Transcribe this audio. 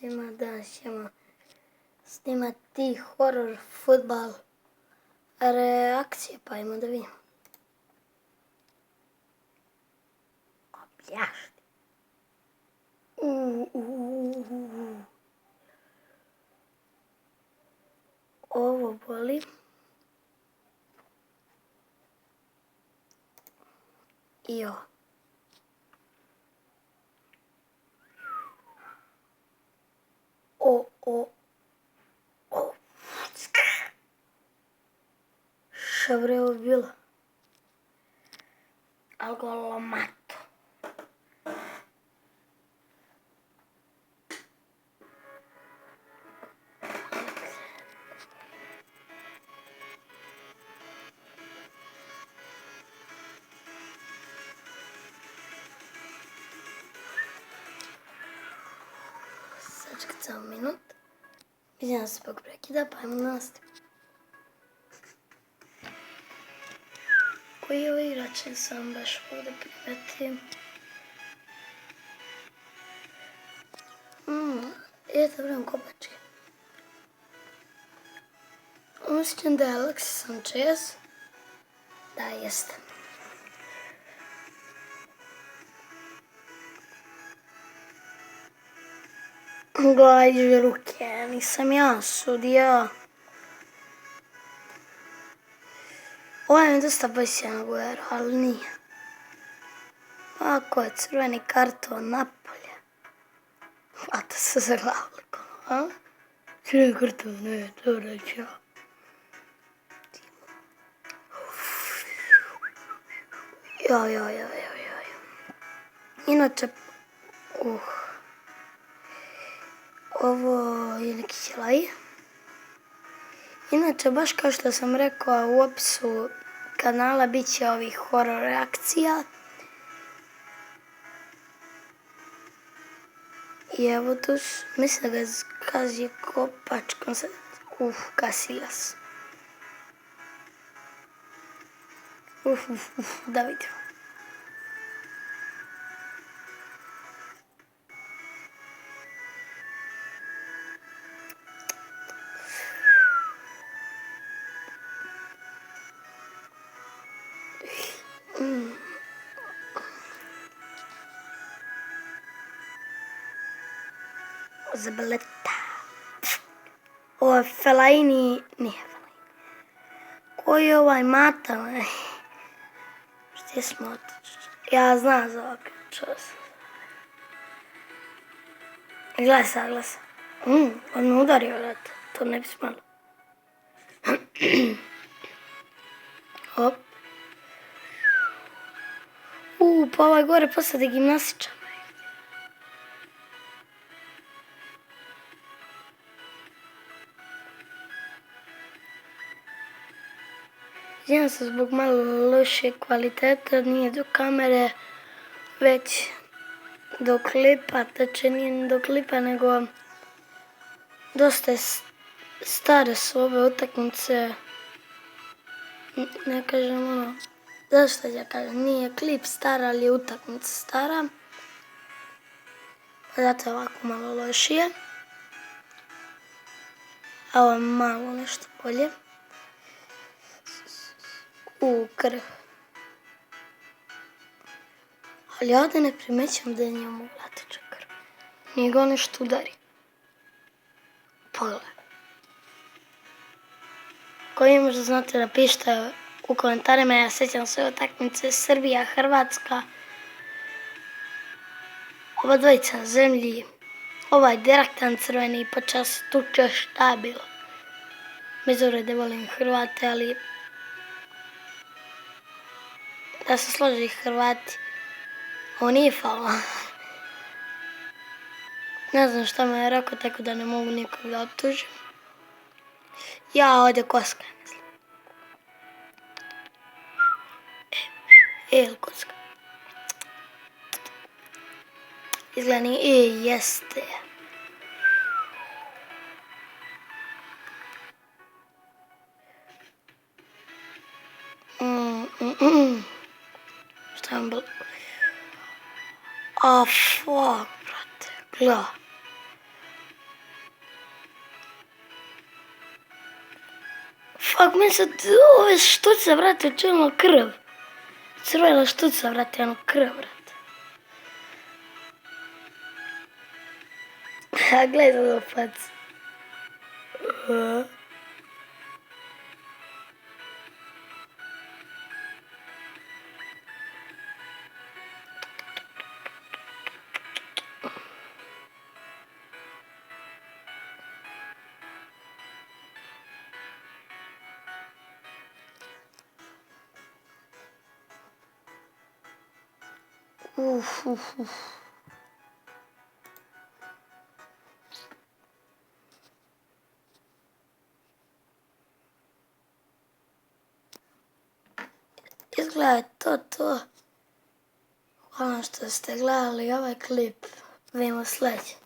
svima, danas ćemo snimati horor futbal reakcije, pa ajmo da vidimo. Opljašti. Ovo boli. I ovo. Šta bre ovo bilo? Algolomato. Sačekat samo minut. Vidim da se zbog prekida, pa ajmo nastaviti. Koji je ovo igrač, sam baš ovdje primetim. Eto vrem kopačke. Mislim da je Alexis Sanchez. Da, jeste. Gledaj ruke, nisam ja sudija. Ovo je mi dosta pasijano Guero, ali nije. Ako je crveni karton napolje. Hvata se za glavliko, a? Crveni karton, ne, to reći ja. Joj. Inače, ovo je neki ćelaj. Inače, baš kao što sam rekao, u opisu kanala bit će ovih horor reakcija. I evo tu, mislim da ga zgazio kopačkom sad. Gasila se. Da vidimo. Zabaleta. Ovo je Fellaini, nije Fellaini. Koji je ovaj Mata? Gdje smo otići? Ja znam za ovak. Glasa. On me udario, vrata. To ne bi smalo. Hop. Pa ovaj gore posade gimnastičan. Izvijem se zbog malo loše kvalitete, nije do kamere, već do klipa, tače nije ni do klipa, nego dosta stare su ove utakmice. Ne kažem ono, zašto ja kažem, nije klip star, ali je utakmica stara. Pa zato je ovako malo lošije. A ovo je malo nešto bolje. Krv. Ali ja da ne primećam da je njemu vlatiča krv. Nije ga nešto udari. Pogledaj. Koji možda znate da pišete u komentarima, ja sjećam sve utakmice Srbija, Hrvatska. Ova dvojica na zemlji. Ovaj direktan crveni počas tuče, šta je bilo. Bez uvrede volim Hrvate, ali da se složi Hrvati. Ovo nije faul. Ne znam šta me je rekao, tako da ne mogu nikoga optužiti. Ja ovdje koskam, mislim. Ili koska. Izgleda nije, jeste. Šta vam bilo? A fuck, brate, gleda. Fuck, meni se ove štuce, brate, učinilo krv. Crvena štuca, brate, ono krv, brate. A gledaj do facu. Izgleda to. Hvala što ste gledali ovaj klip. Vidimo sljedeće.